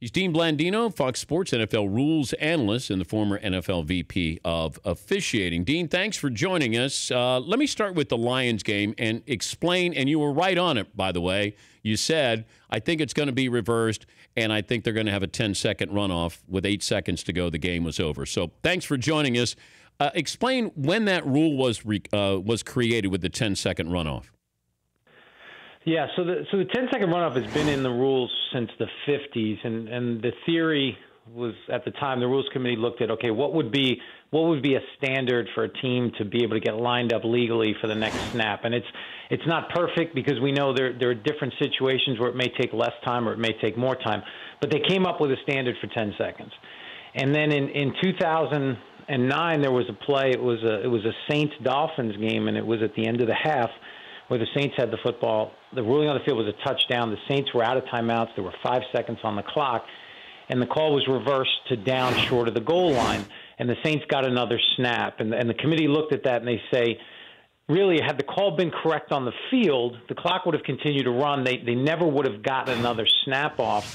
He's Dean Blandino, Fox Sports NFL rules analyst and the former NFL VP of officiating. Dean, thanks for joining us. Let me start with the Lions game and explain, and you were right on it, by the way. You said, I think it's going to be reversed, and I think they're going to have a 10-second runoff. With 8 seconds to go, the game was over. So thanks for joining us. Explain when that rule was created with the 10-second runoff. Yeah, so the 10-second runoff has been in the rules since the 50s, and the theory was, at the time, the Rules Committee looked at, okay, what would be a standard for a team to be able to get lined up legally for the next snap? And it's not perfect because we know there are different situations where it may take less time or it may take more time, but they came up with a standard for 10 seconds. And then in 2009, there was a play. It was a Saints-Dolphins game, and it was at the end of the half, where the Saints had the football. The ruling on the field was a touchdown. The Saints were out of timeouts. There were 5 seconds on the clock, and the call was reversed to down short of the goal line, and the Saints got another snap. And the committee looked at that, and they say, really, had the call been correct on the field, the clock would have continued to run. They never would have gotten another snap off.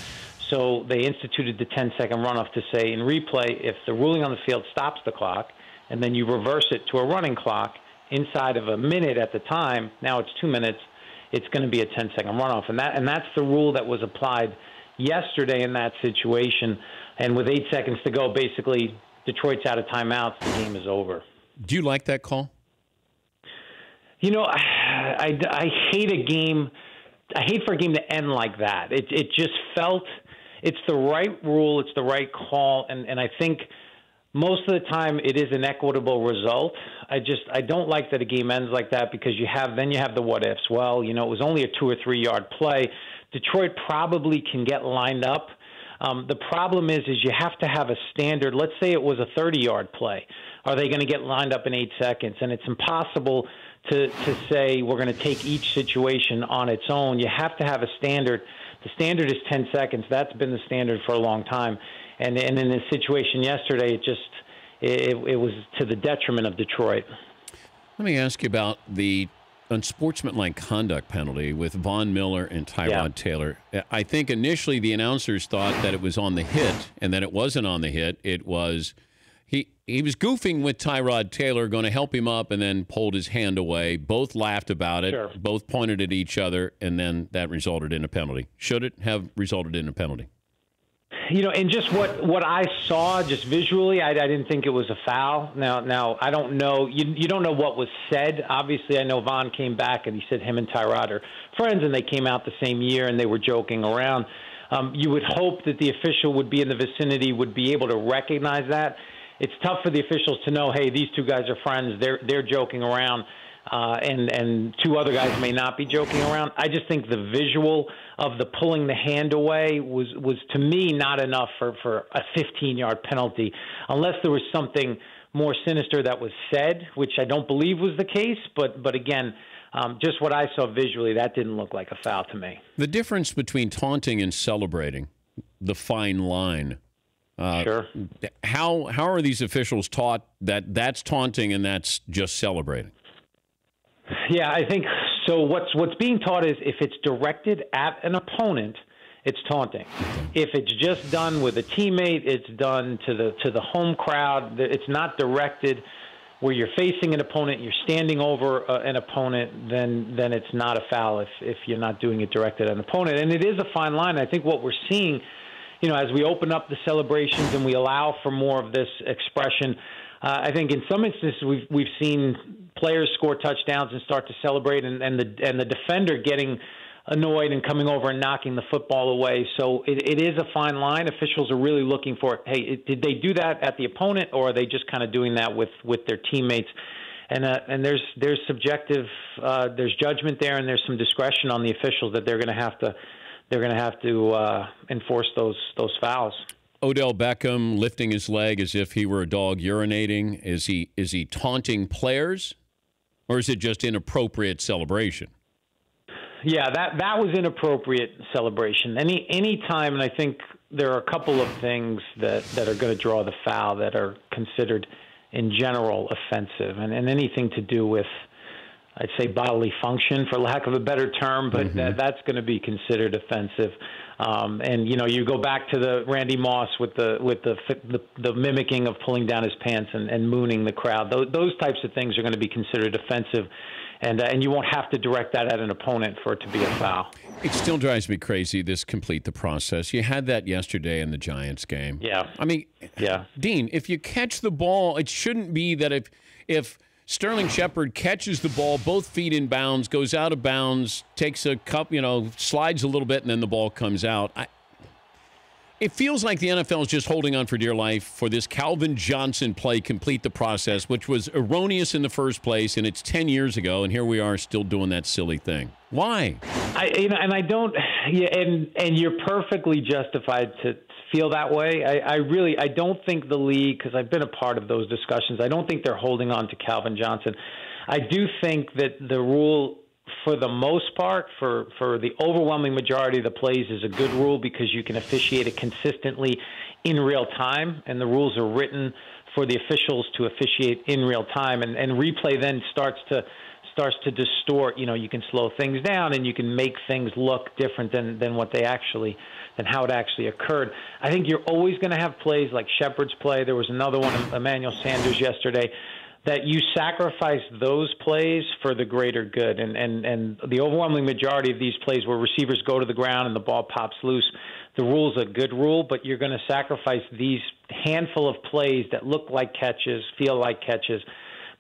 So they instituted the 10-second runoff to say, in replay, if the ruling on the field stops the clock, and then you reverse it to a running clock, inside of a minute at the time, now it's 2 minutes, it's going to be a 10-second runoff. And that's the rule that was applied yesterday in that situation. And with 8 seconds to go, basically, Detroit's out of timeouts, the game is over. Do you like that call? You know, I hate a game. I hate for a game to end like that. It just felt it's the right rule, it's the right call, and I think most of the time it is an equitable result. I don't like that a game ends like that because you have the what ifs. Well, you know, it was only a 2 or 3 yard play. Detroit probably can get lined up. The problem is you have to have a standard. Let's say it was a 30-yard play. Are they going to get lined up in 8 seconds? And it's impossible to say we're going to take each situation on its own. You have to have a standard. The standard is 10 seconds. That's been the standard for a long time. And in this situation yesterday, it was to the detriment of Detroit. Let me ask you about the unsportsmanlike conduct penalty with Von Miller and Tyrod Taylor. I think initially the announcers thought that it was on the hit, and that it wasn't on the hit. It was he was goofing with Tyrod Taylor, going to help him up, and then pulled his hand away. Both laughed about it. Sure. Both pointed at each other, and then that resulted in a penalty. Should it have resulted in a penalty? You know, and just what I saw, just visually, I didn't think it was a foul. Now I don't know. You don't know what was said. Obviously, I know Von came back and he said him and Tyrod are friends, and they came out the same year and they were joking around. You would hope that the official would be in the vicinity, would be able to recognize that. It's tough for the officials to know, hey, these two guys are friends. They're joking around. And two other guys may not be joking around. I just think the visual of the pulling the hand away was to me not enough for a 15-yard penalty, unless there was something more sinister that was said, which I don't believe was the case. But again, just what I saw visually, that didn't look like a foul to me. The difference between taunting and celebrating, the fine line. Sure. How are these officials taught that that's taunting and that's just celebrating? Yeah, I think so. What's being taught is if it's directed at an opponent, it's taunting. If it's just done with a teammate, it's done to the home crowd. It's not directed where you're facing an opponent, you're standing over an opponent. Then it's not a foul if you're not doing it directed at an opponent. And it is a fine line. I think what we're seeing, you know, as we open up the celebrations and we allow for more of this expression. I think in some instances we've seen players score touchdowns and start to celebrate, and the defender getting annoyed and coming over and knocking the football away. So it is a fine line. Officials are really looking for, hey, did they do that at the opponent, or are they just kind of doing that with their teammates? And there's subjective, there's judgment there, and there's some discretion on the officials that they're going to have to enforce those fouls. Odell Beckham lifting his leg as if he were a dog urinating. Is he taunting players, or is it just inappropriate celebration? Yeah, that was inappropriate celebration. Any time, and I think there are a couple of things that are going to draw the foul that are considered in general offensive, and anything to do with, I'd say, bodily function, for lack of a better term, but that's going to be considered offensive. And you go back to the Randy Moss with the mimicking of pulling down his pants and mooning the crowd. Those types of things are going to be considered offensive, and you won't have to direct that at an opponent for it to be a foul. It still drives me crazy, this complete the process. You had that yesterday in the Giants game. Yeah. I mean, yeah. Dean, if you catch the ball, it shouldn't be that if Sterling Shepard catches the ball both feet in bounds, goes out of bounds, takes a cup, slides a little bit, and then the ball comes out. It feels like the NFL is just holding on for dear life for this Calvin Johnson play, complete the process, which was erroneous in the first place, and it's 10 years ago, and here we are still doing that silly thing. Why? And you're perfectly justified to feel that way. I don't think the league, because I've been a part of those discussions, I don't think they're holding on to Calvin Johnson. I do think that the rule, for the most part, for the overwhelming majority of the plays, is a good rule because you can officiate it consistently in real time, and the rules are written for the officials to officiate in real time, and replay then starts to distort. You can slow things down and you can make things look different than what they actually, than how it actually occurred. I think you're always going to have plays like Shepard's play. There was another one, Emmanuel Sanders yesterday, that you sacrifice those plays for the greater good. And the overwhelming majority of these plays where receivers go to the ground and the ball pops loose, the rule's a good rule, but you're going to sacrifice these handful of plays that look like catches, feel like catches.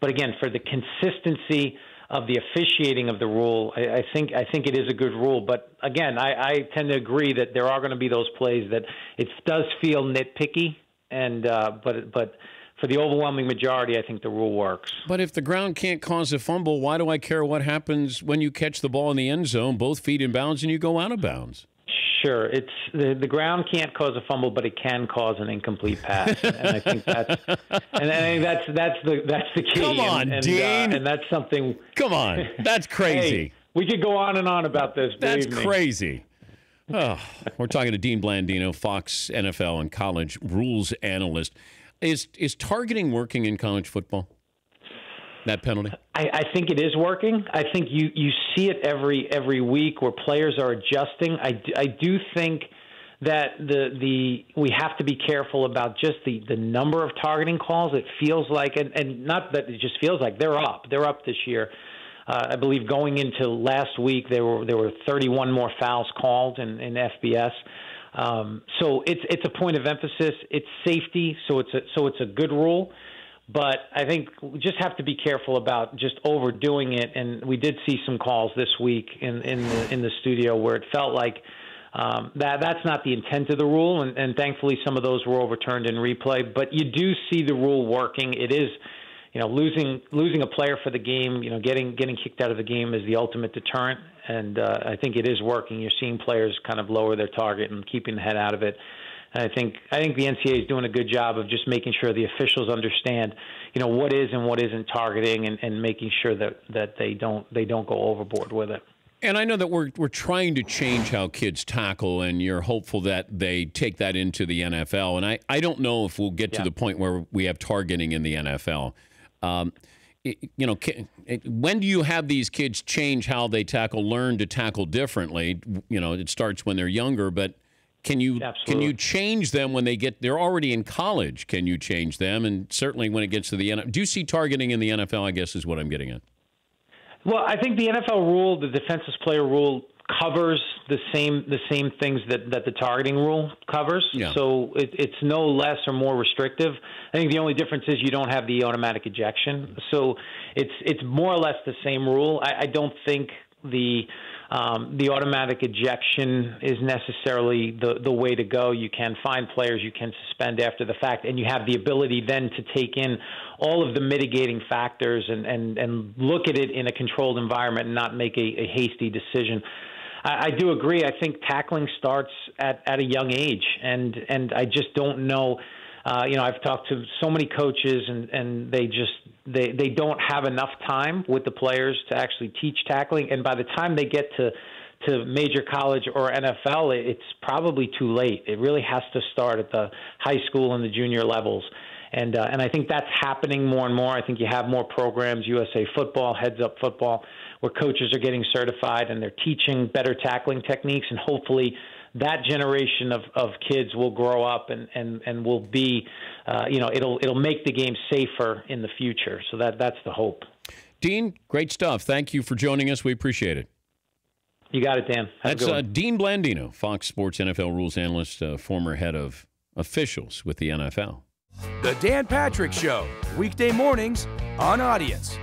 But again, for the consistency of the officiating of the rule, I think it is a good rule. But again, I tend to agree that there are going to be those plays that it does feel nitpicky, and but for the overwhelming majority, I think the rule works. But if the ground can't cause a fumble, why do I care what happens when you catch the ball in the end zone, both feet in bounds, and you go out of bounds? Sure, it's the ground can't cause a fumble, but it can cause an incomplete pass, and I think that's the key. Come on, Dean, and that's something. Come on, that's crazy. Hey, we could go on and on about this. That's crazy. Oh, we're talking to Dean Blandino, Fox NFL and college rules analyst. Is targeting working in college football? That penalty? I think it is working. I think you see it every week where players are adjusting. I do think that we have to be careful about just the number of targeting calls. It feels like, and not that it just feels like, they're up. They're up this year. I believe going into last week there were 31 more fouls called in FBS. So it's a point of emphasis. It's safety, so it's a good rule. But I think we just have to be careful about just overdoing it. And we did see some calls this week in the studio where it felt like that's not the intent of the rule. And thankfully, some of those were overturned in replay. But you do see the rule working. It is, losing a player for the game, getting kicked out of the game is the ultimate deterrent. And I think it is working. You're seeing players kind of lower their target and keeping the head out of it. And I think the NCAA is doing a good job of just making sure the officials understand, what is and what isn't targeting, and making sure that they don't go overboard with it. And I know that we're trying to change how kids tackle, and you're hopeful that they take that into the NFL. And I don't know if we'll get to the point where we have targeting in the NFL. When do you have these kids change how they tackle, learn to tackle differently? It starts when they're younger, but can you change them when they're already in college? Can you change them? And certainly when it gets to the NFL, do you see targeting in the NFL, I guess is what I'm getting at? Well, I think the NFL rule, the defenseless player rule, covers the same things that the targeting rule covers. Yeah. So it's no less or more restrictive. I think the only difference is you don't have the automatic ejection. So it's more or less the same rule. I don't think the automatic ejection is necessarily the way to go. You can find players you can suspend after the fact, and you have the ability then to take in all of the mitigating factors and look at it in a controlled environment and not make a hasty decision. I do agree. I think tackling starts at a young age, and I just don't know. I've talked to so many coaches, and they don't have enough time with the players to actually teach tackling. And by the time they get to major college or NFL, it's probably too late. It really has to start at the high school and the junior levels. And I think that's happening more and more. I think you have more programs, USA Football, Heads Up Football, where coaches are getting certified and they're teaching better tackling techniques, and hopefully that generation of kids will grow up and will be, it'll make the game safer in the future. So that's the hope. Dean, great stuff. Thank you for joining us. We appreciate it. You got it, Dan. That's Dean Blandino, Fox Sports NFL rules analyst, former head of officials with the NFL. The Dan Patrick Show, weekday mornings on Audience.